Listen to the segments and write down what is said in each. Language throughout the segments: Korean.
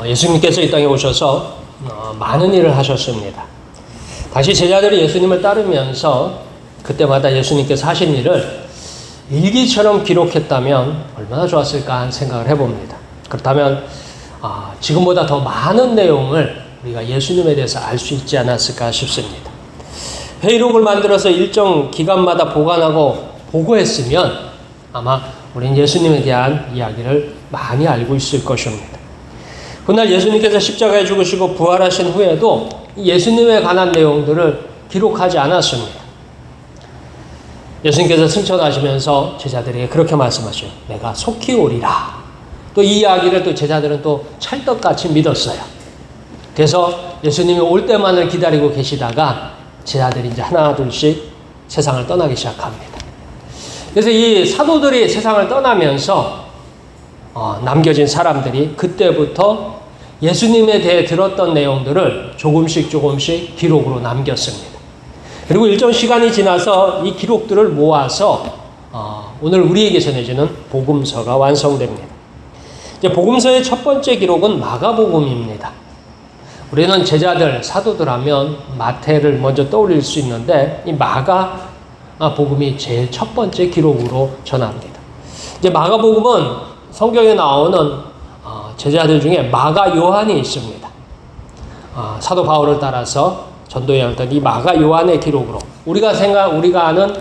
예수님께서 이 땅에 오셔서 많은 일을 하셨습니다. 다시 제자들이 예수님을 따르면서 그때마다 예수님께서 하신 일을 일기처럼 기록했다면 얼마나 좋았을까 하는 생각을 해봅니다. 그렇다면 지금보다 더 많은 내용을 우리가 예수님에 대해서 알 수 있지 않았을까 싶습니다. 회의록을 만들어서 일정 기간마다 보관하고 보고했으면 아마 우리는 예수님에 대한 이야기를 많이 알고 있을 것입니다. 그날 예수님께서 십자가에 죽으시고 부활하신 후에도 예수님에 관한 내용들을 기록하지 않았습니다. 예수님께서 승천하시면서 제자들에게 그렇게 말씀하셔요. 내가 속히 오리라. 또 이 이야기를 또 제자들은 또 찰떡같이 믿었어요. 그래서 예수님이 올 때만을 기다리고 계시다가 제자들이 이제 하나 둘씩 세상을 떠나기 시작합니다. 그래서 이 사도들이 세상을 떠나면서 남겨진 사람들이 그때부터 예수님에 대해 들었던 내용들을 조금씩 기록으로 남겼습니다. 그리고 일정 시간이 지나서 이 기록들을 모아서 오늘 우리에게 전해지는 복음서가 완성됩니다. 이제 복음서의 첫 번째 기록은 마가복음입니다. 우리는 제자들, 사도들 하면 마태를 먼저 떠올릴 수 있는데 이 마가복음이 제일 첫 번째 기록으로 전합니다. 이제 마가복음은 성경에 나오는 제자들 중에 마가 요한이 있습니다. 사도 바울을 따라서 전도에 했던 이 마가 요한의 기록으로 우리가 아는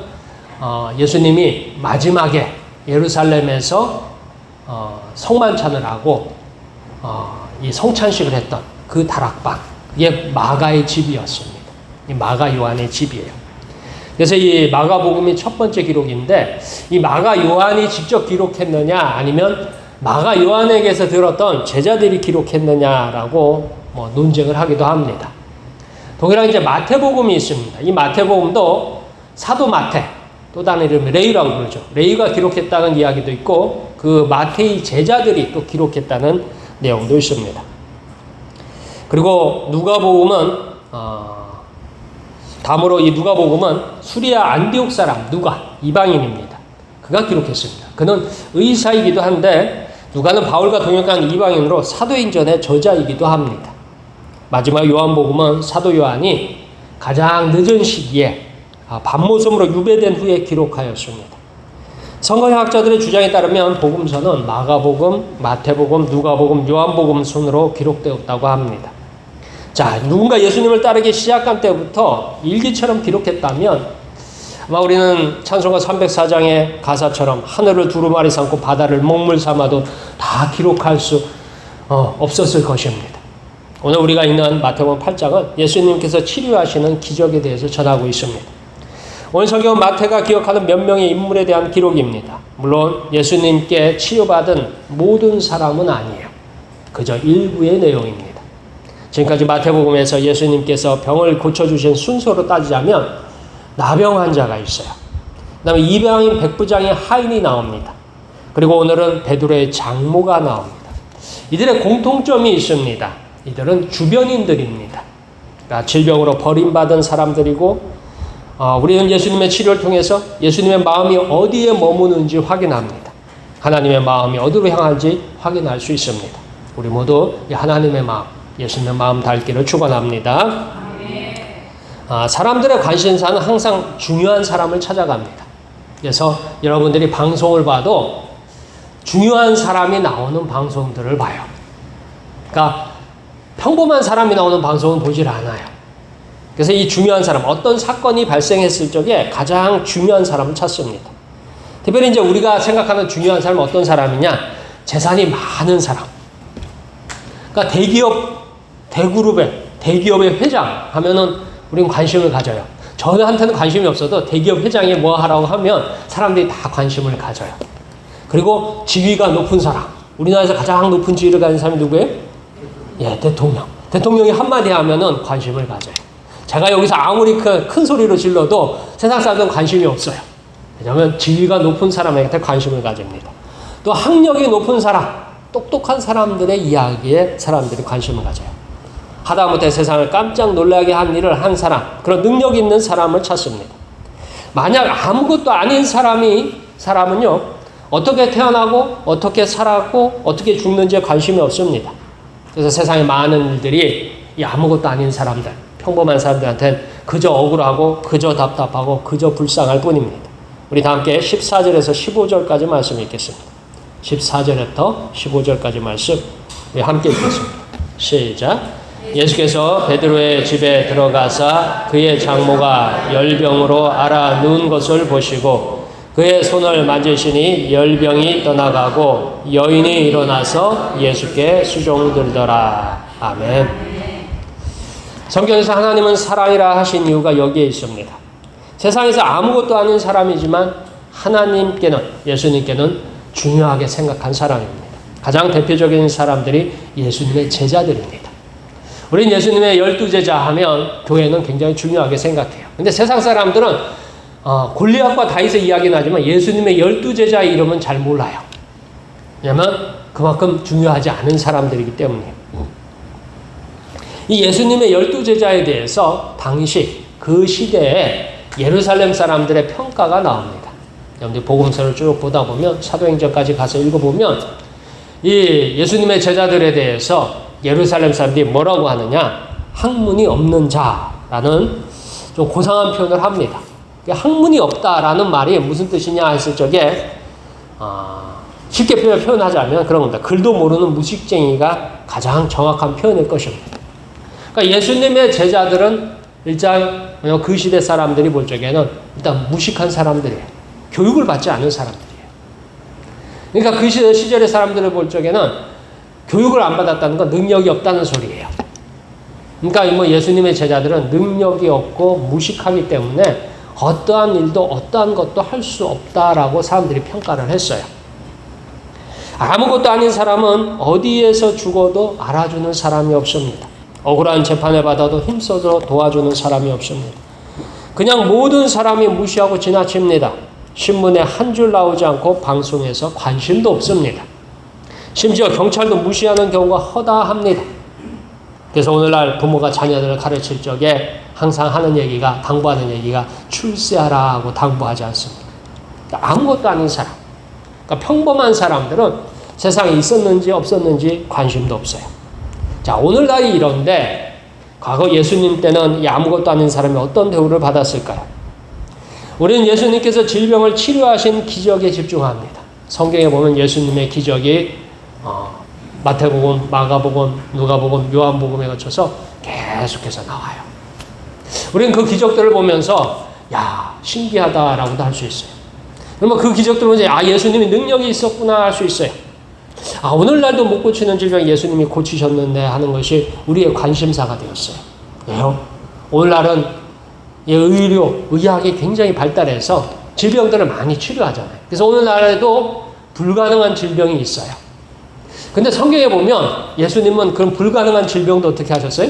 예수님이 마지막에 예루살렘에서 성만찬을 하고 이 성찬식을 했던 그 다락방, 이게 마가의 집이었습니다. 이 마가 요한의 집이에요. 그래서 이 마가복음이 첫 번째 기록인데 이 마가 요한이 직접 기록했느냐 아니면 마가 요한에게서 들었던 제자들이 기록했느냐라고 논쟁을 하기도 합니다. 동일하게 이제 마태복음이 있습니다. 이 마태복음도 사도 마태, 또 다른 이름이 레위라고 부르죠. 레위가 기록했다는 이야기도 있고 그 마태의 제자들이 또 기록했다는 내용도 있습니다. 그리고 누가복음은 다음으로 이 누가복음은 수리아 안디옥 사람 누가 이방인입니다. 그가 기록했습니다. 그는 의사이기도 한데 누가는 바울과 동역한 이방인으로 사도행전의 저자이기도 합니다. 마지막 요한복음은 사도 요한이 가장 늦은 시기에 밤모섬으로 유배된 후에 기록하였습니다. 성경학자들의 주장에 따르면 복음서는 마가복음, 마태복음, 누가복음, 요한복음 순으로 기록되었다고 합니다. 자, 누군가 예수님을 따르기 시작한 때부터 일기처럼 기록했다면 아마 우리는 찬송가 304장의 가사처럼 하늘을 두루마리 삼고 바다를 먹물 삼아도 다 기록할 수 없었을 것입니다. 오늘 우리가 읽는 마태복음 8장은 예수님께서 치료하시는 기적에 대해서 전하고 있습니다. 오늘 성경은 마태가 기억하는 몇 명의 인물에 대한 기록입니다. 물론 예수님께 치료받은 모든 사람은 아니에요. 그저 일부의 내용입니다. 지금까지 마태복음에서 예수님께서 병을 고쳐주신 순서로 따지자면 나병 환자가 있어요. 그 다음에 이방인 백부장의 하인이 나옵니다. 그리고 오늘은 베드로의 장모가 나옵니다. 이들의 공통점이 있습니다. 이들은 주변인들입니다. 그러니까 질병으로 버림받은 사람들이고 우리는 예수님의 치료를 통해서 예수님의 마음이 어디에 머무는지 확인합니다. 하나님의 마음이 어디로 향한지 확인할 수 있습니다. 우리 모두 이 하나님의 마음, 예수님의 마음 닮기를 축원합니다. 사람들의 관심사는 항상 중요한 사람을 찾아갑니다. 그래서 여러분들이 방송을 봐도 중요한 사람이 나오는 방송들을 봐요. 그러니까 평범한 사람이 나오는 방송은 보질 않아요. 그래서 이 중요한 사람, 어떤 사건이 발생했을 적에 가장 중요한 사람을 찾습니다. 특별히 이제 우리가 생각하는 중요한 사람은 어떤 사람이냐? 재산이 많은 사람. 그러니까 대기업의 회장 하면은 우리는 관심을 가져요. 저한테는 관심이 없어도 대기업 회장이 뭐 하라고 하면 사람들이 다 관심을 가져요. 그리고 지위가 높은 사람. 우리나라에서 가장 높은 지위를 가진 사람이 누구예요? 예, 대통령. 대통령이 한마디 하면은 관심을 가져요. 제가 여기서 아무리 큰 소리로 질러도 세상 사람들은 관심이 없어요. 왜냐하면 지위가 높은 사람에게 관심을 가집니다. 또 학력이 높은 사람, 똑똑한 사람들의 이야기에 사람들이 관심을 가져요. 하다못해 세상을 깜짝 놀라게 한 일을 한 사람, 그런 능력 있는 사람을 찾습니다. 만약 아무것도 아닌 사람은요, 어떻게 태어나고, 어떻게 살았고, 어떻게 죽는지에 관심이 없습니다. 그래서 세상의 많은 일들이 이 아무것도 아닌 사람들, 평범한 사람들한테는 그저 억울하고 그저 답답하고 그저 불쌍할 뿐입니다. 우리 다 함께 14절에서 15절까지 말씀 읽겠습니다. 14절부터 15절까지 말씀 우리 함께 읽겠습니다. 시작. 예수께서 베드로의 집에 들어가사 그의 장모가 열병으로 앓아 누운 것을 보시고 그의 손을 만지시니 열병이 떠나가고 여인이 일어나서 예수께 수종들더라. 아멘. 성경에서 하나님은 사랑이라 하신 이유가 여기에 있습니다. 세상에서 아무것도 아닌 사람이지만 하나님께는, 예수님께는 중요하게 생각한 사람입니다. 가장 대표적인 사람들이 예수님의 제자들입니다. 우리는 예수님의 12제자 하면 교회는 굉장히 중요하게 생각해요. 근데 세상 사람들은 골리앗과 다윗의 이야기는 하지만 예수님의 12제자의 이름은 잘 몰라요. 왜냐하면 그만큼 중요하지 않은 사람들이기 때문이에요. 이 예수님의 12제자에 대해서 당시 그 시대에 예루살렘 사람들의 평가가 나옵니다. 여러분들 복음서를 쭉 보다 보면 사도행전까지 가서 읽어보면 이 예수님의 제자들에 대해서 예루살렘 사람들이 뭐라고 하느냐, 학문이 없는 자라는 좀 고상한 표현을 합니다. 학문이 없다라는 말이 무슨 뜻이냐 했을 적에 쉽게 표현하자면 그런 겁니다. 글도 모르는 무식쟁이가 가장 정확한 표현일 것입니다. 그러니까 예수님의 제자들은 일단 그 시대 사람들이 볼 적에는 일단 무식한 사람들이에요. 교육을 받지 않은 사람들이에요. 그러니까 그 시절의 사람들을 볼 적에는 교육을 안 받았다는 건 능력이 없다는 소리예요. 그러니까 뭐 예수님의 제자들은 능력이 없고 무식하기 때문에 어떠한 일도 어떠한 것도 할 수 없다라고 사람들이 평가를 했어요. 아무것도 아닌 사람은 어디에서 죽어도 알아주는 사람이 없습니다. 억울한 재판을 받아도 힘써서 도와주는 사람이 없습니다. 그냥 모든 사람이 무시하고 지나칩니다. 신문에 한 줄 나오지 않고 방송에서 관심도 없습니다. 심지어 경찰도 무시하는 경우가 허다합니다. 그래서 오늘날 부모가 자녀들을 가르칠 적에 항상 하는 얘기가, 당부하는 얘기가 출세하라 하고 당부하지 않습니다. 그러니까 아무것도 아닌 사람, 그러니까 평범한 사람들은 세상에 있었는지 없었는지 관심도 없어요. 자, 오늘날이 이런데 과거 예수님 때는 이 아무것도 아닌 사람이 어떤 대우를 받았을까요? 우리는 예수님께서 질병을 치료하신 기적에 집중합니다. 성경에 보면 예수님의 기적이 마태복음, 마가복음, 누가복음, 요한복음에 거쳐서 계속해서 나와요. 우리는 그 기적들을 보면서 야, 신기하다라고도 할 수 있어요. 그러면 그 기적들을 보면서 예수님이 능력이 있었구나 할 수 있어요. 오늘날도 못 고치는 질병 예수님이 고치셨는데 하는 것이 우리의 관심사가 되었어요. 왜요? 오늘날은 의료, 의학이 굉장히 발달해서 질병들을 많이 치료하잖아요. 그래서 오늘날에도 불가능한 질병이 있어요. 근데 성경에 보면 예수님은 그런 불가능한 질병도 어떻게 하셨어요?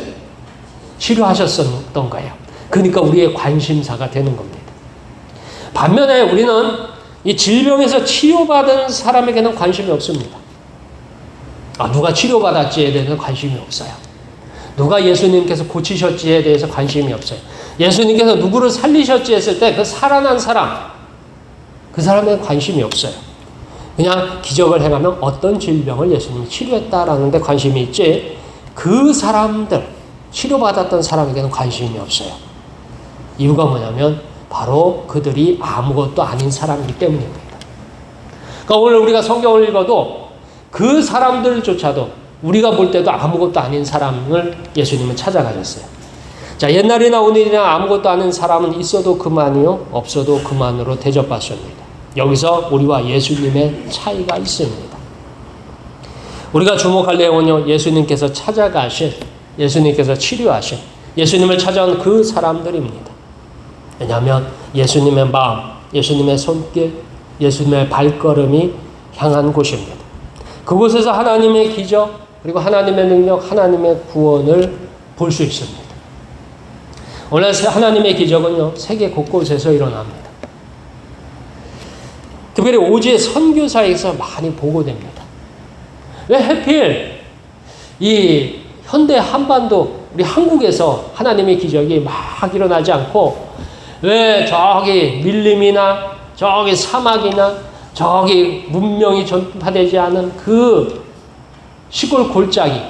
치료하셨던 거예요. 그러니까 우리의 관심사가 되는 겁니다. 반면에 우리는 이 질병에서 치료받은 사람에게는 관심이 없습니다. 누가 치료받았지에 대해서 관심이 없어요. 누가 예수님께서 고치셨지에 대해서 관심이 없어요. 예수님께서 누구를 살리셨지 했을 때 그 살아난 사람, 그 사람에 관심이 없어요. 그냥 기적을 행하면 어떤 질병을 예수님이 치료했다라는 데 관심이 있지, 그 사람들, 치료받았던 사람에게는 관심이 없어요. 이유가 뭐냐면 바로 그들이 아무것도 아닌 사람이기 때문입니다. 그러니까 오늘 우리가 성경을 읽어도 그 사람들조차도 우리가 볼 때도 아무것도 아닌 사람을 예수님은 찾아가셨어요. 자, 옛날이나 오늘이나 아무것도 아닌 사람은 있어도 그만이요, 없어도 그만으로 대접받습니다. 여기서 우리와 예수님의 차이가 있습니다. 우리가 주목할 내용은요, 예수님께서 찾아가신, 예수님께서 치료하신, 예수님을 찾아온 그 사람들입니다. 왜냐하면 예수님의 마음, 예수님의 손길, 예수님의 발걸음이 향한 곳입니다. 그곳에서 하나님의 기적, 그리고 하나님의 능력, 하나님의 구원을 볼 수 있습니다. 원래 하나님의 기적은요, 세계 곳곳에서 일어납니다. 특별히 오지의 선교사에서 많이 보고됩니다. 왜 하필 이 현대 한반도, 우리 한국에서 하나님의 기적이 막 일어나지 않고 왜 저기 밀림이나 저기 사막이나 저기 문명이 전파되지 않은 그 시골 골짜기,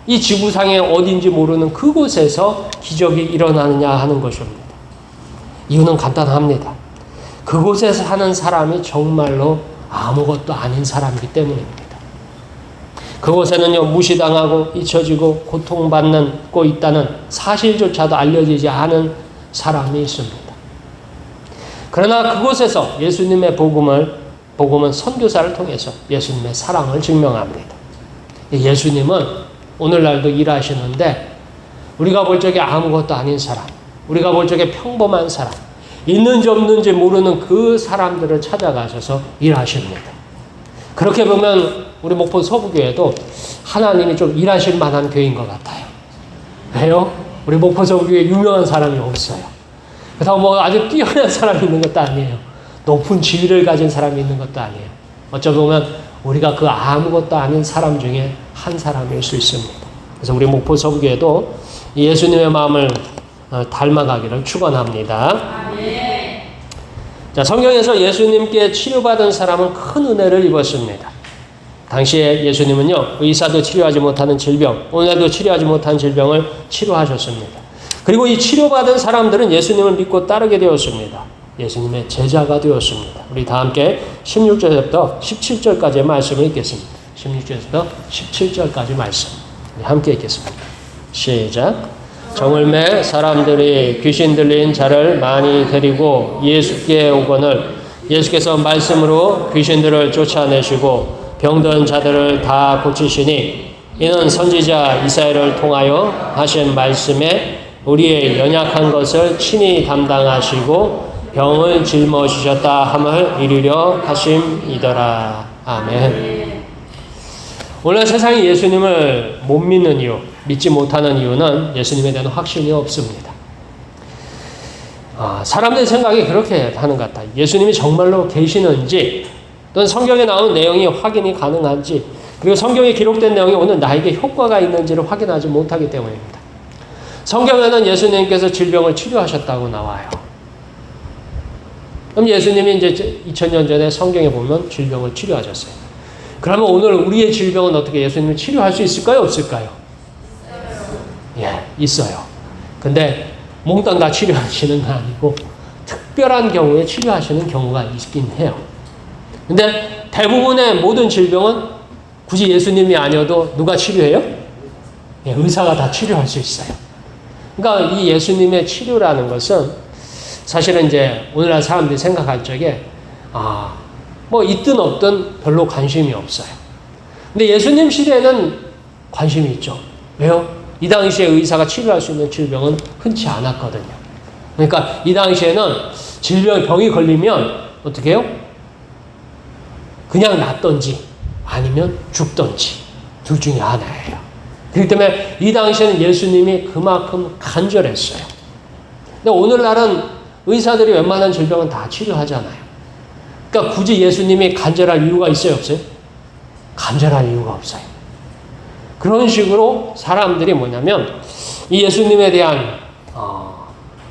이 지구상에 어딘지 모르는 그곳에서 기적이 일어나느냐 하는 것입니다. 이유는 간단합니다. 그곳에서 사는 사람이 정말로 아무것도 아닌 사람이기 때문입니다. 그곳에는요, 무시당하고 잊혀지고 고통받고 있다는 사실조차도 알려지지 않은 사람이 있습니다. 그러나 그곳에서 예수님의 복음은 선교사를 통해서 예수님의 사랑을 증명합니다. 예수님은 오늘날도 일하시는데 우리가 볼 적에 아무것도 아닌 사람, 우리가 볼 적에 평범한 사람, 있는지 없는지 모르는 그 사람들을 찾아가셔서 일하십니다. 그렇게 보면 우리 목포 서부교회도 하나님이 좀 일하실 만한 교회인 것 같아요. 왜요? 우리 목포 서부교회 유명한 사람이 없어요. 그렇다고 뭐 아주 뛰어난 사람이 있는 것도 아니에요. 높은 지위를 가진 사람이 있는 것도 아니에요. 어쩌 보면 우리가 그 아무것도 아닌 사람 중에 한 사람일 수 있습니다. 그래서 우리 목포 서부교회도 예수님의 마음을 닮아가기를 축원합니다. 자, 성경에서 예수님께 치료받은 사람은 큰 은혜를 입었습니다. 당시에 예수님은요, 의사도 치료하지 못하는 질병, 오늘날도 치료하지 못하는 질병을 치료하셨습니다. 그리고 이 치료받은 사람들은 예수님을 믿고 따르게 되었습니다. 예수님의 제자가 되었습니다. 우리 다 함께 16절부터 17절까지의 말씀을 읽겠습니다. 16절부터 17절까지 말씀. 우리 함께 읽겠습니다. 시작. 정을매 사람들이 귀신 들린 자를 많이 데리고 예수께 오거늘 예수께서 말씀으로 귀신들을 쫓아내시고 병든 자들을 다 고치시니 이는 선지자 이사야를 통하여 하신 말씀에 우리의 연약한 것을 친히 담당하시고 병을 짊어지셨다 함을 이루려 하심이더라. 아멘. 오늘 세상이 예수님을 못 믿는 이유, 믿지 못하는 이유는 예수님에 대한 확신이 없습니다. 사람들의 생각이 그렇게 하는 것 같아요. 예수님이 정말로 계시는지 또는 성경에 나오는 내용이 확인이 가능한지 그리고 성경에 기록된 내용이 오늘 나에게 효과가 있는지를 확인하지 못하기 때문입니다. 성경에는 예수님께서 질병을 치료하셨다고 나와요. 그럼 예수님이 이제 2000년 전에 성경에 보면 질병을 치료하셨어요. 그러면 오늘 우리의 질병은 어떻게 예수님이 치료할 수 있을까요? 없을까요? 예, 있어요. 근데 몽땅 다 치료하시는 건 아니고 특별한 경우에 치료하시는 경우가 있긴 해요. 근데 대부분의 모든 질병은 굳이 예수님이 아니어도 누가 치료해요? 예, 의사가 다 치료할 수 있어요. 그러니까 이 예수님의 치료라는 것은 사실은 이제 오늘날 사람들이 생각할 적에 뭐 있든 없든 별로 관심이 없어요. 근데 예수님 시대에는 관심이 있죠. 왜요? 이 당시에 의사가 치료할 수 있는 질병은 흔치 않았거든요. 그러니까 이 당시에는 병이 걸리면 어떻게 해요? 그냥 낫던지 아니면 죽던지 둘 중에 하나예요. 그렇기 때문에 이 당시에는 예수님이 그만큼 간절했어요. 근데 오늘날은 의사들이 웬만한 질병은 다 치료하잖아요. 그러니까 굳이 예수님이 간절할 이유가 있어요, 없어요? 간절할 이유가 없어요. 그런 식으로 사람들이 뭐냐면 이 예수님에 대한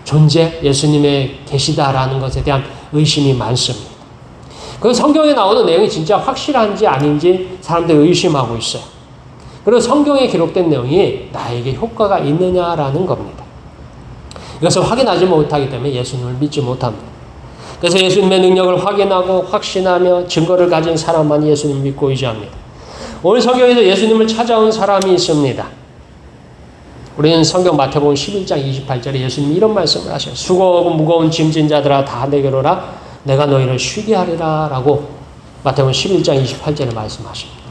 존재, 예수님의 계시다라는 것에 대한 의심이 많습니다. 그 성경에 나오는 내용이 진짜 확실한지 아닌지 사람들이 의심하고 있어요. 그리고 성경에 기록된 내용이 나에게 효과가 있느냐라는 겁니다. 이것을 확인하지 못하기 때문에 예수님을 믿지 못합니다. 그래서 예수님의 능력을 확인하고 확신하며 증거를 가진 사람만 예수님을 믿고 의지합니다. 오늘 성경에서 예수님을 찾아온 사람이 있습니다. 우리는 성경 마태복음 11장 28절에 예수님이 이런 말씀을 하셔요. 수고하고 무거운 짐진 자들아 다 내게로 오라 내가 너희를 쉬게 하리라 라고 마태복음 11장 28절에 말씀하십니다.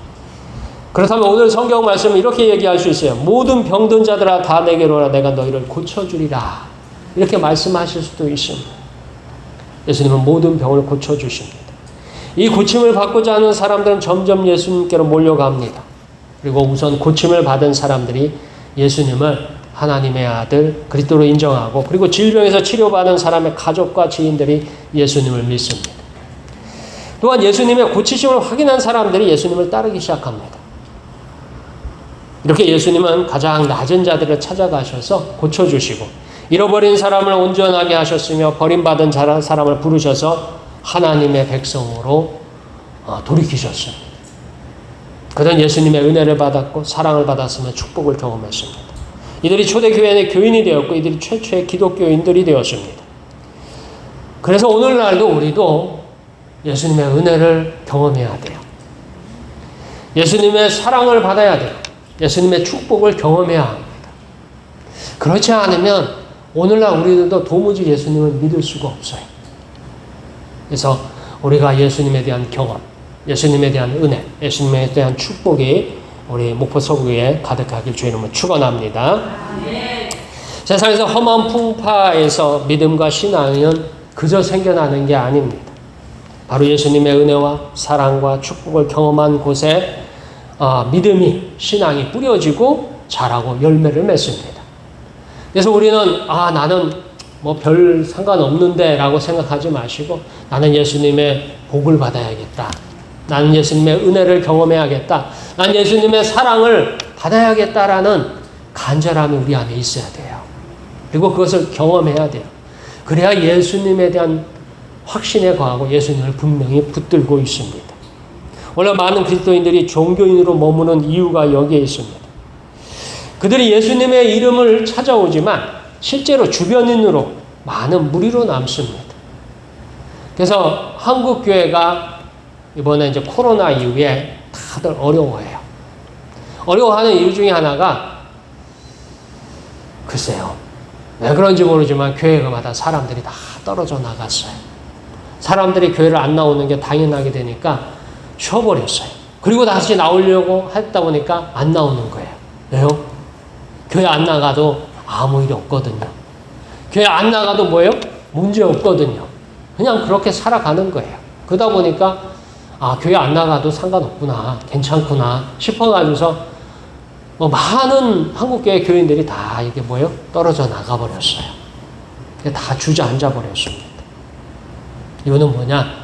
그렇다면 오늘 성경 말씀은 이렇게 얘기할 수 있어요. 모든 병든 자들아 다 내게로 오라 내가 너희를 고쳐주리라 이렇게 말씀하실 수도 있습니다. 예수님은 모든 병을 고쳐주십니다. 이 고침을 받고자 하는 사람들은 점점 예수님께로 몰려갑니다. 그리고 우선 고침을 받은 사람들이 예수님을 하나님의 아들 그리스도로 인정하고 그리고 질병에서 치료받은 사람의 가족과 지인들이 예수님을 믿습니다. 또한 예수님의 고치심을 확인한 사람들이 예수님을 따르기 시작합니다. 이렇게 예수님은 가장 낮은 자들을 찾아가셔서 고쳐주시고 잃어버린 사람을 온전하게 하셨으며 버림받은 사람을 부르셔서 하나님의 백성으로 돌이키셨습니다. 그들은 예수님의 은혜를 받았고 사랑을 받았으며 축복을 경험했습니다. 이들이 초대교회의 교인이 되었고 이들이 최초의 기독교인들이 되었습니다. 그래서 오늘날도 우리도 예수님의 은혜를 경험해야 돼요. 예수님의 사랑을 받아야 돼요. 예수님의 축복을 경험해야 합니다. 그렇지 않으면 오늘날 우리들도 도무지 예수님을 믿을 수가 없어요. 그래서 우리가 예수님에 대한 경험, 예수님에 대한 은혜, 예수님에 대한 축복이 우리 목포 서구에 가득하길 주의 이름으로 축원합니다. 세상에서 험한 풍파에서 믿음과 신앙은 그저 생겨나는 게 아닙니다. 바로 예수님의 은혜와 사랑과 축복을 경험한 곳에 믿음이, 신앙이 뿌려지고 자라고 열매를 맺습니다. 그래서 우리는 나는 뭐 별 상관없는데 라고 생각하지 마시고 나는 예수님의 복을 받아야겠다. 나는 예수님의 은혜를 경험해야겠다. 나는 예수님의 사랑을 받아야겠다라는 간절함이 우리 안에 있어야 돼요. 그리고 그것을 경험해야 돼요. 그래야 예수님에 대한 확신에 거하고 예수님을 분명히 붙들고 있습니다. 원래 많은 그리스도인들이 종교인으로 머무는 이유가 여기에 있습니다. 그들이 예수님의 이름을 찾아오지만 실제로 주변인으로 많은 무리로 남습니다. 그래서 한국 교회가 이번에 이제 코로나 이후에 다들 어려워해요. 어려워하는 이유 중에 하나가 글쎄요. 왜 그런지 모르지만 교회마다 사람들이 다 떨어져 나갔어요. 사람들이 교회를 안 나오는 게 당연하게 되니까 쉬어버렸어요. 그리고 다시 나오려고 했다 보니까 안 나오는 거예요. 왜요? 교회 안 나가도 아무 일이 없거든요. 교회 안 나가도 뭐예요? 문제 없거든요. 그냥 그렇게 살아가는 거예요. 그러다 보니까 교회 안 나가도 상관없구나, 괜찮구나 싶어가지고서 많은 한국교회 교인들이 다 이게 뭐예요? 떨어져 나가버렸어요. 다 주저앉아 버렸습니다. 이유는 뭐냐?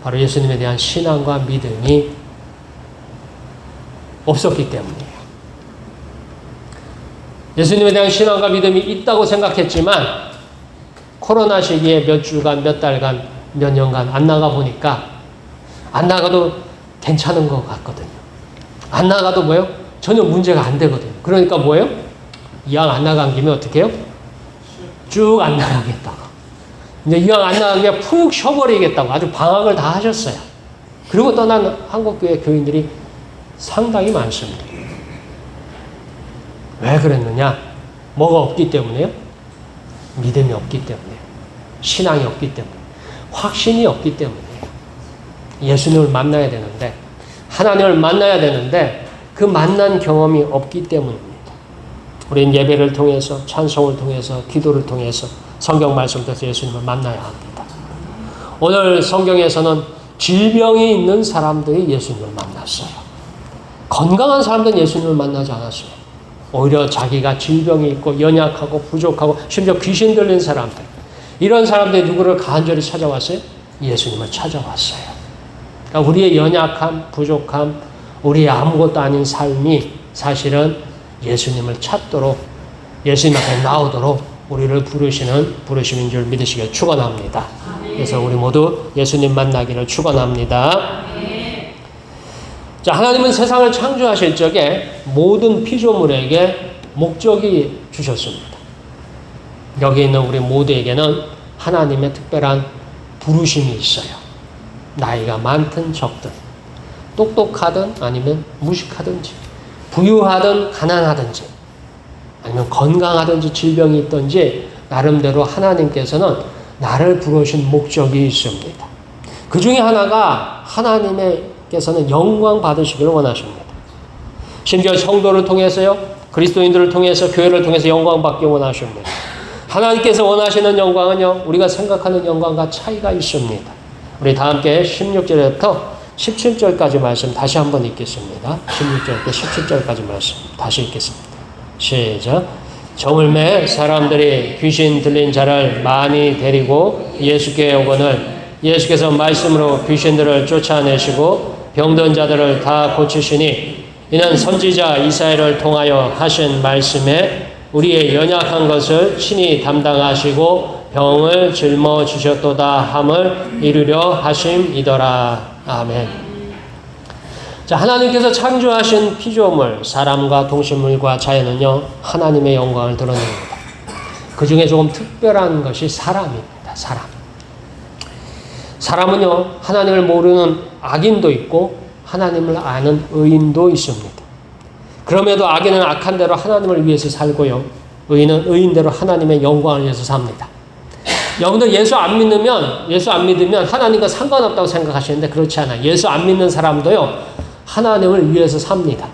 바로 예수님에 대한 신앙과 믿음이 없었기 때문이에요. 예수님에 대한 신앙과 믿음이 있다고 생각했지만 코로나 시기에 몇 주간, 몇 달간, 몇 년간 안 나가 보니까 안 나가도 괜찮은 것 같거든요. 안 나가도 뭐예요? 전혀 문제가 안 되거든요. 그러니까 뭐예요? 이왕 안 나간 김에 어떻게 해요? 쭉 안 나가겠다고. 이제 이왕 안 나가게 푹 쉬어버리겠다고 아주 방학을 다 하셨어요. 그리고 떠난 한국교회 교인들이 상당히 많습니다. 왜 그랬느냐? 뭐가 없기 때문에요? 믿음이 없기 때문에요. 신앙이 없기 때문에. 확신이 없기 때문에요. 예수님을 만나야 되는데, 하나님을 만나야 되는데 그 만난 경험이 없기 때문입니다. 우리는 예배를 통해서, 찬송을 통해서, 기도를 통해서, 성경 말씀을 통해서 예수님을 만나야 합니다. 오늘 성경에서는 질병이 있는 사람들이 예수님을 만났어요. 건강한 사람들은 예수님을 만나지 않았어요. 오히려 자기가 질병이 있고 연약하고 부족하고 심지어 귀신 들린 사람들, 이런 사람들이 누구를 간절히 찾아왔어요? 예수님을 찾아왔어요. 그러니까 우리의 연약함, 부족함, 우리의 아무것도 아닌 삶이 사실은 예수님을 찾도록, 예수님 앞에 나오도록 우리를 부르시는 부르심인 줄 믿으시길 축원합니다. 그래서 우리 모두 예수님 만나기를 축원합니다. 자, 하나님은 세상을 창조하실 적에 모든 피조물에게 목적이 주셨습니다. 여기 있는 우리 모두에게는 하나님의 특별한 부르심이 있어요. 나이가 많든 적든, 똑똑하든 아니면 무식하든지, 부유하든 가난하든지, 아니면 건강하든지 질병이 있든지 나름대로 하나님께서는 나를 부르신 목적이 있습니다. 그 중에 하나가 하나님께서는 영광 받으시기를 원하십니다. 심지어 성도를 통해서요, 그리스도인들을 통해서, 교회를 통해서 영광 받기 원하십니다. 하나님께서 원하시는 영광은요, 우리가 생각하는 영광과 차이가 있습니다. 우리 다 함께 16절부터 17절까지 말씀 다시 한번 읽겠습니다. 16절부터 17절까지 말씀 다시 읽겠습니다. 시작. 저물매 사람들이 귀신 들린 자를 많이 데리고 예수께 오거늘 예수께서 말씀으로 귀신들을 쫓아내시고 병든 자들을 다 고치시니 이는 선지자 이사야를 통하여 하신 말씀에 우리의 연약한 것을 친히 담당하시고 병을 짊어지셨도다 함을 이루려 하심이더라. 아멘. 자, 하나님께서 창조하신 피조물, 사람과 동식물과 자연은요, 하나님의 영광을 드러냅니다. 그 중에 조금 특별한 것이 사람입니다. 사람은요, 하나님을 모르는 악인도 있고, 하나님을 아는 의인도 있습니다. 그럼에도 악인은 악한 대로 하나님을 위해서 살고요, 의인은 의인대로 하나님의 영광을 위해서 삽니다. 여러분들 예수 안 믿으면 하나님과 상관없다고 생각하시는데 그렇지 않아요. 예수 안 믿는 사람도요, 하나님을 위해서 삽니다.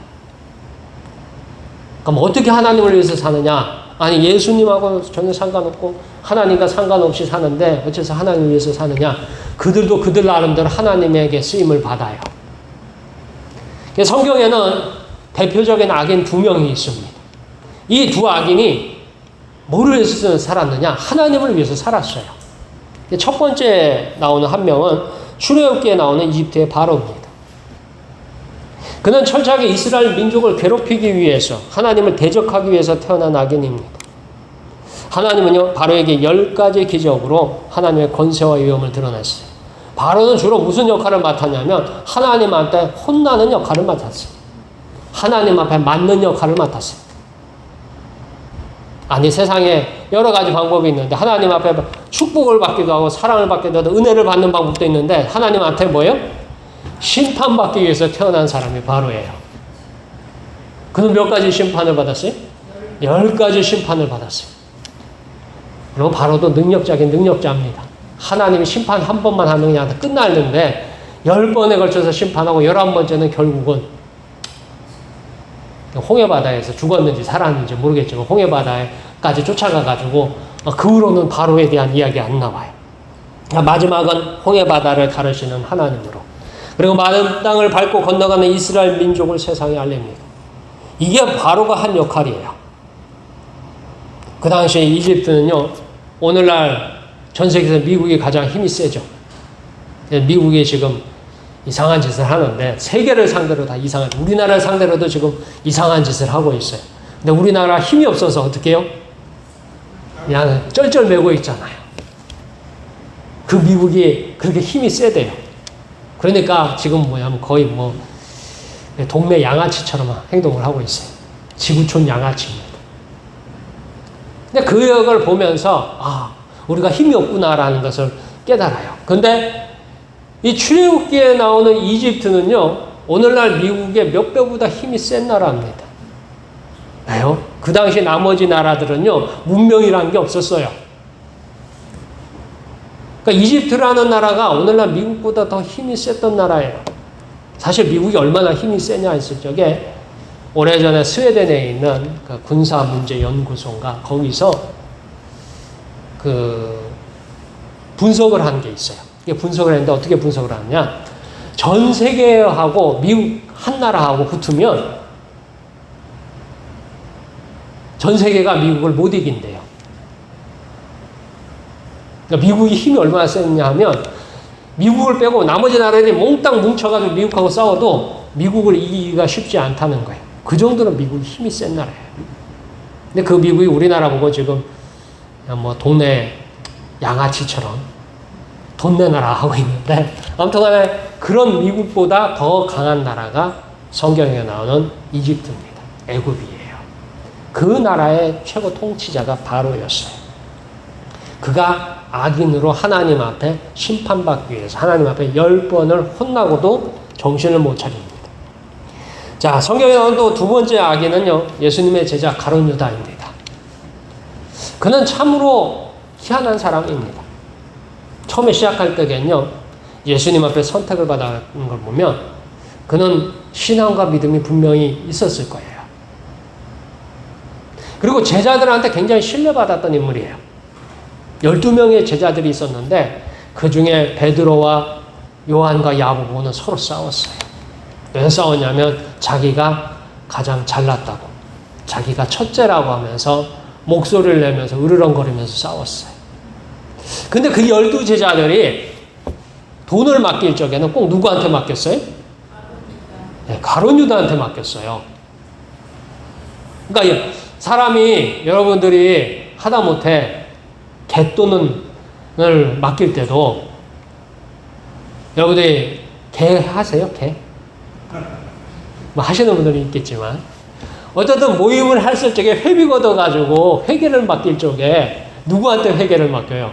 그럼 어떻게 하나님을 위해서 사느냐? 아니, 예수님하고 전혀 상관없고 하나님과 상관없이 사는데 어째서 하나님을 위해서 사느냐? 그들도 그들 나름대로 하나님에게 쓰임을 받아요. 성경에는 대표적인 악인 2명이 있습니다. 이 두 악인이 뭐를 위해서 살았느냐? 하나님을 위해서 살았어요. 첫 번째 나오는 한 명은 출애굽기에 나오는 이집트의 바로입니다. 그는 철저하게 이스라엘 민족을 괴롭히기 위해서, 하나님을 대적하기 위해서 태어난 악인입니다. 하나님은요, 바로에게 10가지 기적으로 하나님의 권세와 위엄을 드러냈어요. 바로는 주로 무슨 역할을 맡았냐면 하나님한테 혼나는 역할을 맡았어요. 하나님 앞에 맞는 역할을 맡았어요. 아니, 세상에 여러 가지 방법이 있는데 하나님 앞에 축복을 받기도 하고 사랑을 받기도 하고 은혜를 받는 방법도 있는데 하나님한테 뭐예요? 심판받기 위해서 태어난 사람이 바로예요. 그는 몇 가지 심판을 받았어요? 10가지 심판을 받았어요. 그리고 바로도 능력자긴 능력자입니다. 하나님이 심판 한 번만 하면 그냥 끝나는데 10번에 걸쳐서 심판하고 11번째는 결국은 홍해바다에서 죽었는지 살았는지 모르겠지만 홍해바다에까지 쫓아가가지고 그 후로는 바로에 대한 이야기 안 나와요. 마지막은 홍해바다를 가르시는 하나님으로, 그리고 많은 땅을 밟고 건너가는 이스라엘 민족을 세상에 알립니다. 이게 바로가 한 역할이에요. 그 당시에 이집트는요, 오늘날 전 세계에서 미국이 가장 힘이 세죠. 미국이 지금 이상한 짓을 하는데 세계를 상대로 다 이상한, 우리나라를 상대로도 지금 이상한 짓을 하고 있어요. 근데 우리나라 힘이 없어서 어떻게 해요? 그냥 쩔쩔매고 있잖아요. 그 미국이 그렇게 힘이 세대요. 그러니까 지금 뭐냐면 거의 동네 양아치처럼 행동을 하고 있어요. 지구촌 양아치입니다. 근데 그 역을 보면서 우리가 힘이 없구나라는 것을 깨달아요. 근데 이 출애굽기에 나오는 이집트는요, 오늘날 미국의 몇 배보다 힘이 센 나라입니다. 왜요? 그 당시 나머지 나라들은요, 문명이라는 게 없었어요. 그러니까 이집트라는 나라가 오늘날 미국보다 더 힘이 셌던 나라예요. 사실 미국이 얼마나 힘이 세냐 했을 적에 오래전에 스웨덴에 있는 그 군사문제연구소인가 거기서 그 분석을 한 게 있어요. 이게 분석을 했는데 어떻게 분석을 하느냐? 전 세계하고 미국 한 나라하고 붙으면 전 세계가 미국을 못 이긴대요. 그러니까 미국이 힘이 얼마나 세냐 하면 미국을 빼고 나머지 나라들이 몽땅 뭉쳐가지고 미국하고 싸워도 미국을 이기기가 쉽지 않다는 거예요. 그 정도로 미국이 힘이 센 나라예요. 근데 그 미국이 우리나라 보고 지금 동네 양아치처럼 돈내 나라 하고 있는데, 아무튼 간에 그런 미국보다 더 강한 나라가 성경에 나오는 이집트입니다. 애굽이에요. 그 나라의 최고 통치자가 바로였어요. 그가 악인으로 하나님 앞에 심판받기 위해서 하나님 앞에 10번을 혼나고도 정신을 못 차립니다. 자, 성경에 나오는 또 두 번째 악인은요, 예수님의 제자 가룟 유다입니다. 그는 참으로 희한한 사람입니다. 처음에 시작할 때는요, 예수님 앞에 선택을 받은 걸 보면 그는 신앙과 믿음이 분명히 있었을 거예요. 그리고 제자들한테 굉장히 신뢰받았던 인물이에요. 12명의 제자들이 있었는데 그 중에 베드로와 요한과 야고보는 서로 싸웠어요. 왜 싸웠냐면 자기가 가장 잘났다고, 자기가 첫째라고 하면서 목소리를 내면서 으르렁거리면서 싸웠어요. 근데 그 12제자들이 돈을 맡길 적에는 꼭 누구한테 맡겼어요? 네, 가룟 유다한테 맡겼어요. 그러니까 사람이 여러분들이 하다못해 갯돈을 맡길 때도 여러분들이 개 하세요? 개? 뭐 하시는 분들이 있겠지만 어쨌든 모임을 했을 적에 회비 걷어가지고 회계를 맡길 적에 누구한테 회계를 맡겨요?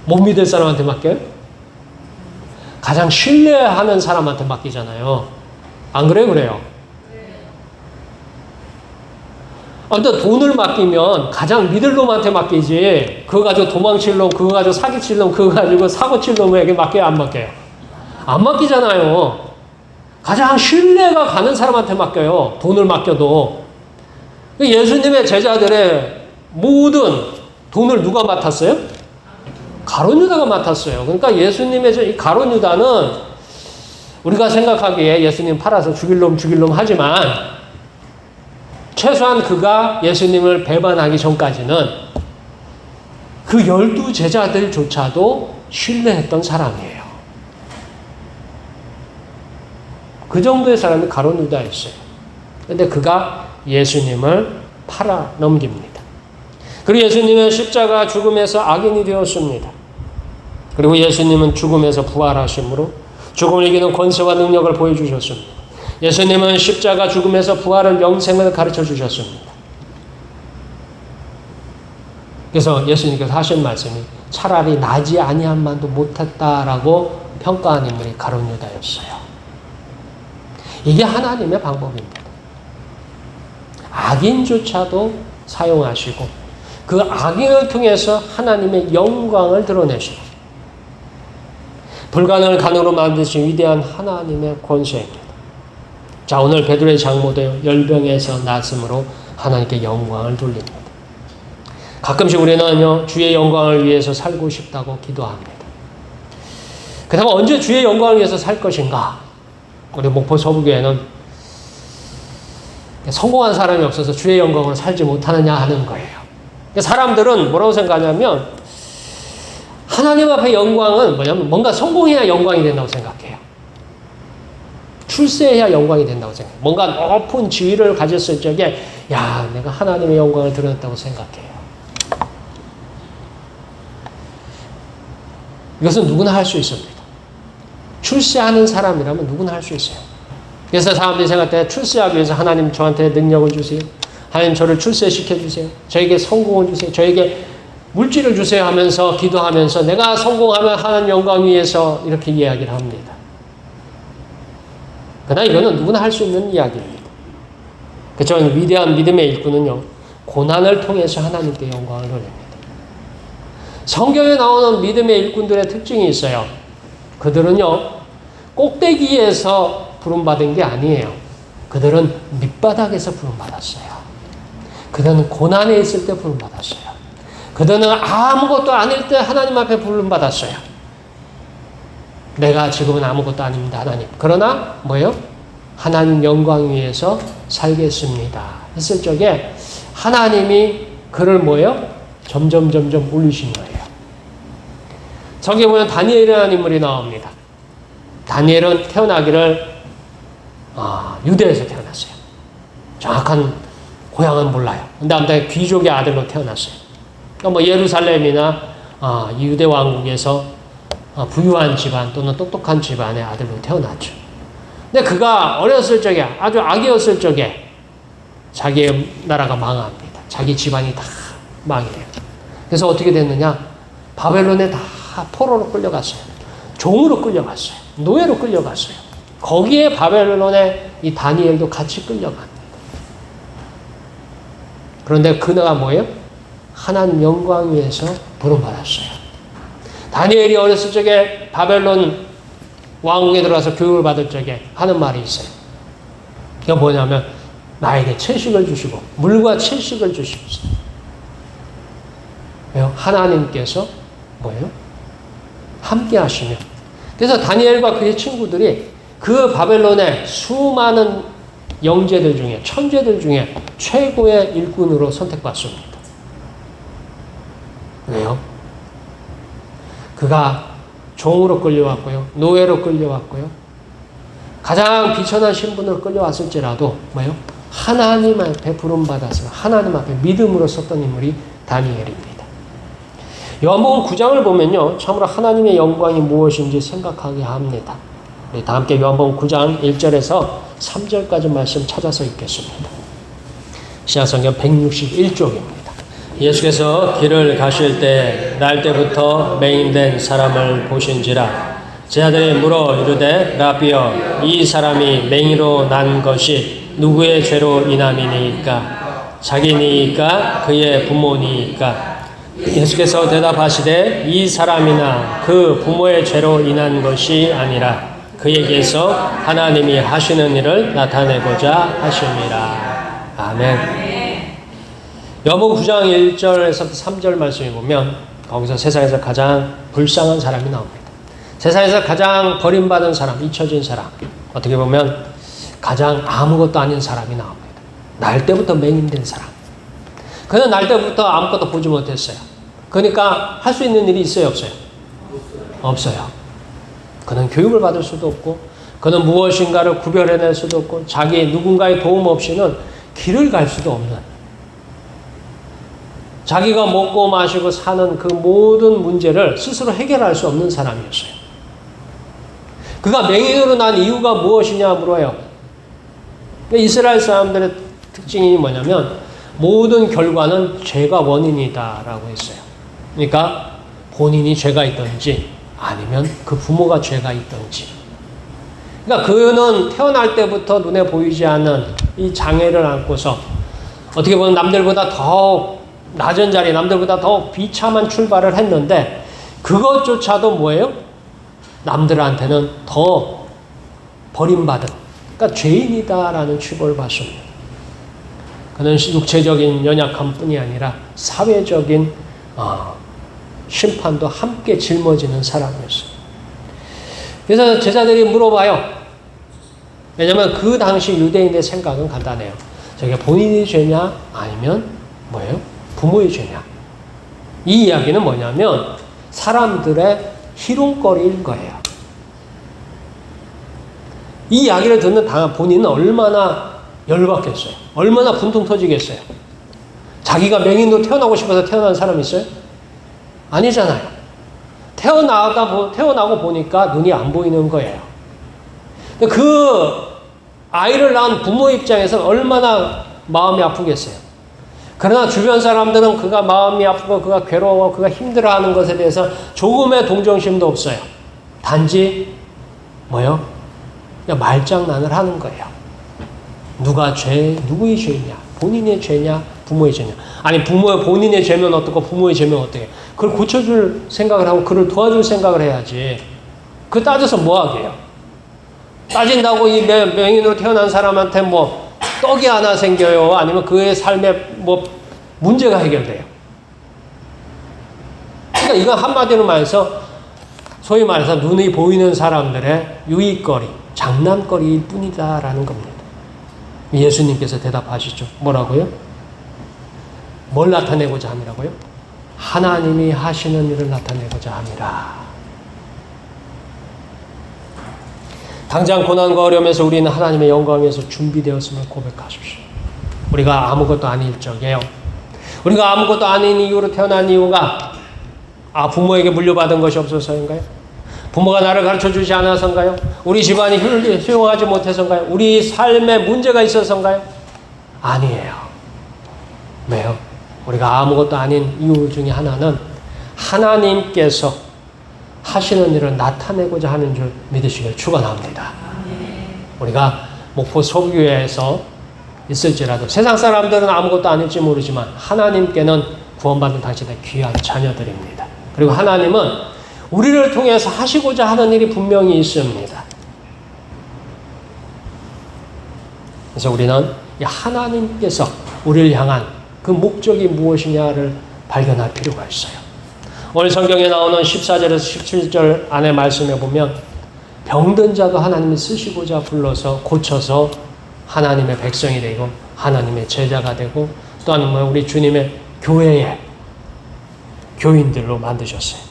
못 믿을 사람한테 맡겨요? 가장 신뢰하는 사람한테 맡기잖아요. 안 그래요? 그래요? 근데 돈을 맡기면 가장 믿을 놈한테 맡기지 그거 가지고 도망칠 놈, 그거 가지고 사기칠 놈, 그거 가지고 사고칠 놈에게 맡겨요? 안 맡겨요? 안 맡기잖아요. 가장 신뢰가 가는 사람한테 맡겨요. 돈을 맡겨도. 예수님의 제자들의 모든 돈을 누가 맡았어요? 가룟 유다가 맡았어요. 그러니까 예수님의 이 가룟 유다는 우리가 생각하기에 예수님 팔아서 죽일 놈 하지만 최소한 그가 예수님을 배반하기 전까지는 그 12 제자들조차도 신뢰했던 사람이에요. 그 정도의 사람이 가룟 유다였어요. 그런데 그가 예수님을 팔아 넘깁니다. 그리고 예수님은 십자가 죽음에서 악인이 되었습니다. 그리고 예수님은 죽음에서 부활하심으로 죽음을 이기는 권세와 능력을 보여주셨습니다. 예수님은 십자가 죽음에서 부활을 영생을 가르쳐 주셨습니다. 그래서 예수님께서 하신 말씀이 차라리 나지 아니함만도 못했다라고 평가한 인물이 가룟 유다였어요. 이게 하나님의 방법입니다. 악인조차도 사용하시고 그 악인을 통해서 하나님의 영광을 드러내시고 불가능을 가능으로 만드신 위대한 하나님의 권세입니다. 자, 오늘 베드로의 장모도 열병에서 났으므로 하나님께 영광을 돌립니다. 가끔씩 우리는요, 주의 영광을 위해서 살고 싶다고 기도합니다. 그렇다면 언제 주의 영광을 위해서 살 것인가? 우리 목포 서부교회는 성공한 사람이 없어서 주의 영광으로 살지 못하느냐 하는 거예요. 사람들은 뭐라고 생각하냐면 하나님 앞에 영광은 뭐냐면 뭔가 성공해야 영광이 된다고 생각해요. 출세해야 영광이 된다고 생각해요. 뭔가 높은 지위를 가졌을 적에 야, 내가 하나님의 영광을 드러냈다고 생각해요. 이것은 누구나 할 수 있습니다. 출세하는 사람이라면 누구나 할 수 있어요. 그래서 사람들이 생각할 때 출세하기 위해서 하나님 저한테 능력을 주세요. 하나님 저를 출세시켜 주세요. 저에게 성공을 주세요. 저에게 물질을 주세요 하면서 기도하면서 내가 성공하면 하나님 영광 위해서 이렇게 이야기를 합니다. 그러나 이거는 누구나 할 수 있는 이야기입니다. 그렇죠? 위대한 믿음의 일꾼은요, 고난을 통해서 하나님께 영광을 돌립니다. 성경에 나오는 믿음의 일꾼들의 특징이 있어요. 그들은요, 꼭대기에서 부름받은 게 아니에요. 그들은 밑바닥에서 부름받았어요. 그들은 고난에 있을 때 부름받았어요. 그들은 아무것도 아닐 때 하나님 앞에 부름받았어요. 내가 지금은 아무것도 아닙니다, 하나님. 그러나 뭐예요? 하나님 영광 위해서 살겠습니다 했을 적에 하나님이 그를 뭐예요? 점점 올리신 거예요. 저기 보면 다니엘이라는 인물이 나옵니다. 다니엘은 태어나기를 유대에서 태어났어요. 정확한 고향은 몰라요. 근데 아무튼 귀족의 아들로 태어났어요. 그러니까 뭐 예루살렘이나 유대 왕국에서 부유한 집안 또는 똑똑한 집안의 아들로 태어났죠. 근데 그가 어렸을 적에 아주 아기였을 적에 자기의 나라가 망합니다. 자기 집안이 다 망해요. 그래서 어떻게 됐느냐? 바벨론에 다 포로로 끌려갔어요. 종으로 끌려갔어요. 노예로 끌려갔어요. 거기에 바벨론에 이 다니엘도 같이 끌려갑니다. 그런데 그가 뭐예요? 하나님 영광 위해서 부름받았어요. 다니엘이 어렸을 적에 바벨론 왕궁에 들어가서 교육을 받을 적에 하는 말이 있어요. 그게 뭐냐면 나에게 채식을 주시고 물과 채식을 주시옵소서. 왜요? 하나님께서 뭐예요? 함께 하시면. 그래서 다니엘과 그의 친구들이 그 바벨론의 수많은 영재들 중에 천재들 중에 최고의 일꾼으로 선택받습니다. 왜요? 그가 종으로 끌려왔고요. 노예로 끌려왔고요. 가장 비천한 신분으로 끌려왔을지라도 뭐예요? 하나님 앞에 부름받아서 하나님 앞에 믿음으로 섰던 인물이 다니엘입니다. 요한복음 9장을 보면요, 참으로 하나님의 영광이 무엇인지 생각하게 합니다. 우리 다 함께 요한복음 9장 1절에서 3절까지 말씀 찾아서 읽겠습니다. 신약성경 161쪽입니다. 예수께서 길을 가실 때 날때부터 맹인된 사람을 보신지라 제자들이 물어 이르되 라비여 이 사람이 맹인으로 난 것이 누구의 죄로 인함이니이까 자기니이까 그의 부모니이까 예수께서 대답하시되 이 사람이나 그 부모의 죄로 인한 것이 아니라 그에게서 하나님이 하시는 일을 나타내고자 하심이라. 아멘. 요한복음 9장 1절에서 3절 말씀에 보면 거기서 세상에서 가장 불쌍한 사람이 나옵니다. 세상에서 가장 버림받은 사람, 잊혀진 사람, 어떻게 보면 가장 아무것도 아닌 사람이 나옵니다. 날 때부터 맹인된 사람. 그는 날 때부터 아무것도 보지 못했어요. 그러니까 할 수 있는 일이 있어요, 없어요? 없어요. 그는 교육을 받을 수도 없고 그는 무엇인가를 구별해낼 수도 없고 자기 누군가의 도움 없이는 길을 갈 수도 없는 자기가 먹고 마시고 사는 그 모든 문제를 스스로 해결할 수 없는 사람이었어요. 그가 맹인으로 난 이유가 무엇이냐 물어요. 이스라엘 사람들의 특징이 뭐냐면 모든 결과는 죄가 원인이다라고 했어요. 그러니까 본인이 죄가 있든지 아니면 그 부모가 죄가 있든지. 그러니까 그는 태어날 때부터 눈에 보이지 않는 이 장애를 안고서 어떻게 보면 남들보다 더 낮은 자리, 남들보다 더 비참한 출발을 했는데 그것조차도 뭐예요? 남들한테는 더 버림받은, 그러니까 죄인이다라는 취급을 받습니다. 그는 육체적인 연약함뿐이 아니라 사회적인 심판도 함께 짊어지는 사람이었어요. 그래서 제자들이 물어봐요. 왜냐하면 그 당시 유대인의 생각은 간단해요. 저게 본인이 죄냐 아니면 뭐예요? 부모의 죄냐. 이 이야기는 뭐냐면 사람들의 희롱거리인 거예요. 이 이야기를 듣는 본인은 얼마나 열받겠어요. 얼마나 분통 터지겠어요. 자기가 맹인으로 태어나고 싶어서 태어난 사람 있어요? 아니잖아요. 태어나고 보니까 눈이 안 보이는 거예요. 그 아이를 낳은 부모 입장에서는 얼마나 마음이 아프겠어요. 그러나 주변 사람들은 그가 마음이 아프고 그가 괴로워 그가 힘들어하는 것에 대해서 조금의 동정심도 없어요. 단지 뭐요? 그냥 말장난을 하는 거예요. 누구의 죄냐? 본인의 죄냐? 부모의 죄냐? 아니 본인의 죄면 어떻고 부모의 죄면 어떻게? 그걸 고쳐줄 생각을 하고 그를 도와줄 생각을 해야지. 그 따져서 뭐 하게요? 따진다고 이 맹인으로 태어난 사람한테 뭐 떡이 하나 생겨요? 아니면 그의 삶에 뭐 문제가 해결돼요? 그러니까 이건 한마디로 말해서 소위 말해서 눈이 보이는 사람들의 유익거리, 장난거리일 뿐이다라는 겁니다. 예수님께서 대답하시죠. 뭐라고요? 뭘 나타내고자 함이라고요? 하나님이 하시는 일을 나타내고자 함이라. 당장 고난과 어려움에서 우리는 하나님의 영광 위에서 준비되었음을 고백하십시오. 우리가 아무것도 아닐 적에요. 우리가 아무것도 아닌 이유로 태어난 이유가 부모에게 물려받은 것이 없어서인가요? 부모가 나를 가르쳐주지 않아서인가요? 우리 집안이 훌륭하지 못해서인가요? 우리 삶에 문제가 있어서인가요? 아니에요. 왜요? 우리가 아무것도 아닌 이유 중에 하나는 하나님께서 하시는 일을 나타내고자 하는 줄 믿으시길 축원합니다. 우리가 목포 소교회에서 있을지라도 세상 사람들은 아무것도 아닐지 모르지만 하나님께는 구원받은 당신의 귀한 자녀들입니다. 그리고 하나님은 우리를 통해서 하시고자 하는 일이 분명히 있습니다. 그래서 우리는 하나님께서 우리를 향한 그 목적이 무엇이냐를 발견할 필요가 있어요. 오늘 성경에 나오는 14절에서 17절 안에 말씀에 보면 병든 자도 하나님이 쓰시고자 불러서 고쳐서 하나님의 백성이 되고 하나님의 제자가 되고 또한 우리 주님의 교회의 교인들로 만드셨어요.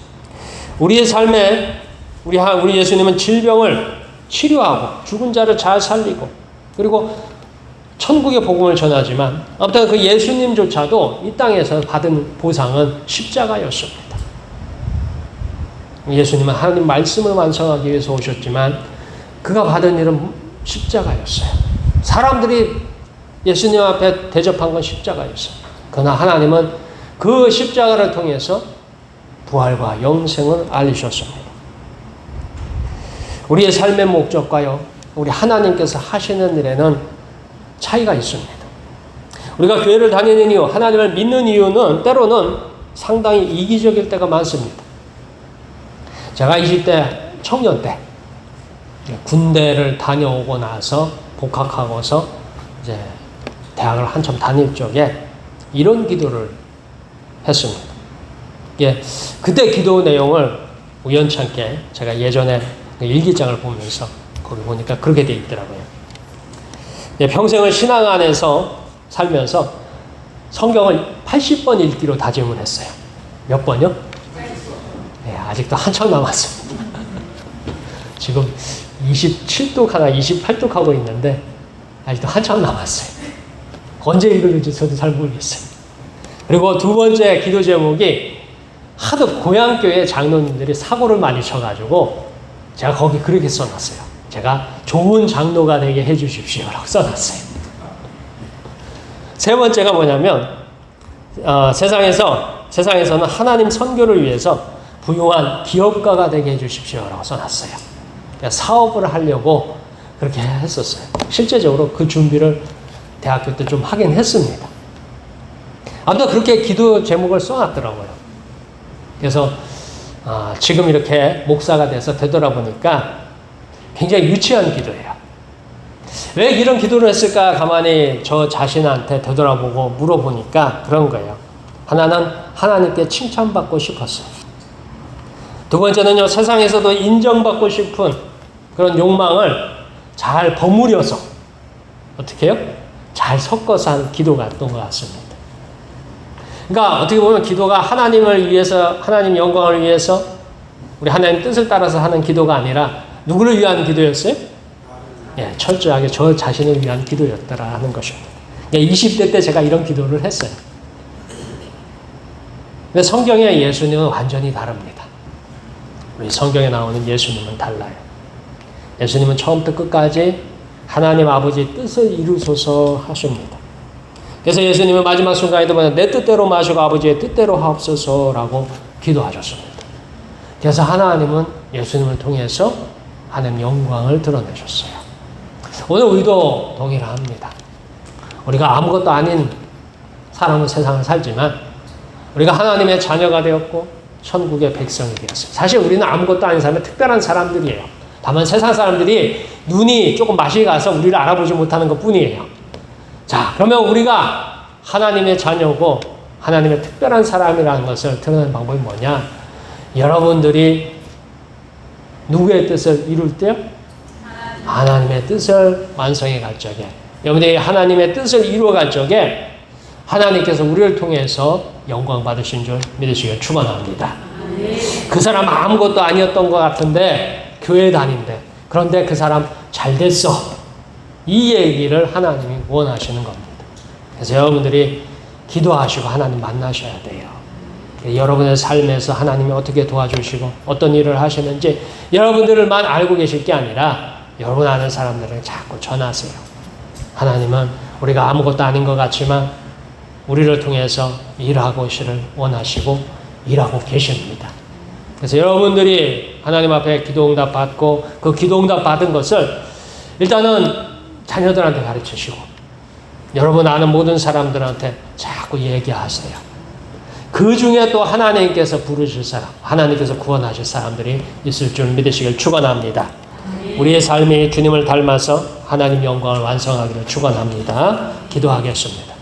우리의 삶에 우리 예수님은 질병을 치료하고 죽은 자를 잘 살리고 그리고 천국의 복음을 전하지만 아무튼 그 예수님조차도 이 땅에서 받은 보상은 십자가였습니다. 예수님은 하나님 말씀을 완성하기 위해서 오셨지만 그가 받은 일은 십자가였어요. 사람들이 예수님 앞에 대접한 건 십자가였어요. 그러나 하나님은 그 십자가를 통해서 부활과 영생을 알리셨습니다. 우리의 삶의 목적과요, 우리 하나님께서 하시는 일에는 차이가 있습니다. 우리가 교회를 다니는 이유, 하나님을 믿는 이유는 때로는 상당히 이기적일 때가 많습니다. 제가 20대 청년 때 군대를 다녀오고 나서 복학하고서 이제 대학을 한참 다닐 적에 이런 기도를 했습니다. 예, 그때 기도 내용을 우연찮게 제가 예전에 일기장을 보면서 거기 보니까 그렇게 돼 있더라고요. 예, 평생을 신앙 안에서 살면서 성경을 80번 읽기로 다짐을 했어요. 몇 번요? 예, 아직도 한참 남았습니다. 지금 27독 하나 28독 하고 있는데 아직도 한참 남았어요. 언제 읽을지 저도 잘 모르겠어요. 그리고 두 번째 기도 제목이 하도 고향교회 장로님들이 사고를 많이 쳐가지고 제가 거기 그렇게 써놨어요. 제가 좋은 장로가 되게 해주십시오라고 써놨어요. 세 번째가 뭐냐면 세상에서는 하나님 선교를 위해서 부유한 기업가가 되게 해주십시오라고 써놨어요. 그러니까 사업을 하려고 그렇게 했었어요. 실제적으로 그 준비를 대학교 때 좀 하긴 했습니다. 아무튼 그렇게 기도 제목을 써놨더라고요. 그래서 지금 이렇게 목사가 돼서 되돌아보니까 굉장히 유치한 기도예요. 왜 이런 기도를 했을까 가만히 저 자신한테 되돌아보고 물어보니까 그런 거예요. 하나는 하나님께 칭찬받고 싶었어요. 두 번째는요, 세상에서도 인정받고 싶은 그런 욕망을 잘 버무려서 어떻게 해요? 잘 섞어서 한 기도였던 것 같습니다. 그러니까 어떻게 보면 기도가 하나님을 위해서, 하나님 영광을 위해서 우리 하나님 뜻을 따라서 하는 기도가 아니라 누구를 위한 기도였어요? 예, 철저하게 저 자신을 위한 기도였더라 하는 것입니다. 20대 때 제가 이런 기도를 했어요. 근데 성경의 예수님은 완전히 다릅니다. 우리 성경에 나오는 예수님은 달라요. 예수님은 처음부터 끝까지 하나님 아버지 뜻을 이루소서 하십니다. 그래서 예수님은 마지막 순간에도 내 뜻대로 마시고 아버지의 뜻대로 하옵소서라고 기도하셨습니다. 그래서 하나님은 예수님을 통해서 하나님 영광을 드러내셨어요. 오늘 우리도 동일합니다. 우리가 아무것도 아닌 사람은 세상을 살지만 우리가 하나님의 자녀가 되었고 천국의 백성이 되었어요. 사실 우리는 아무것도 아닌 사람의 특별한 사람들이에요. 다만 세상 사람들이 눈이 조금 맛이 가서 우리를 알아보지 못하는 것뿐이에요. 자, 그러면 우리가 하나님의 자녀고 하나님의 특별한 사람이라는 것을 드러내는 방법이 뭐냐? 여러분들이 누구의 뜻을 이룰 때요? 하나님의 뜻을 완성해 갈 적에, 여러분들이 하나님의 뜻을 이루어갈 적에 하나님께서 우리를 통해서 영광 받으신 줄 믿으시길 축원합니다. 그 사람 아무것도 아니었던 것 같은데 교회 다닌대. 그런데 그 사람 잘 됐어. 이 얘기를 하나님이 원하시는 겁니다. 그래서 여러분들이 기도하시고 하나님 만나셔야 돼요. 여러분의 삶에서 하나님이 어떻게 도와주시고 어떤 일을 하시는지 여러분들만 알고 계실 게 아니라 여러분 아는 사람들에게 자꾸 전하세요. 하나님은 우리가 아무것도 아닌 것 같지만 우리를 통해서 일하고 시를 원하시고 일하고 계십니다. 그래서 여러분들이 하나님 앞에 기도응답 받고 그 기도응답 받은 것을 일단은 자녀들한테 가르치시고 여러분 아는 모든 사람들한테 자꾸 얘기하세요. 그 중에 또 하나님께서 부르실 사람, 하나님께서 구원하실 사람들이 있을 줄 믿으시길 축원합니다. 우리의 삶이 주님을 닮아서 하나님 영광을 완성하기를 축원합니다. 기도하겠습니다.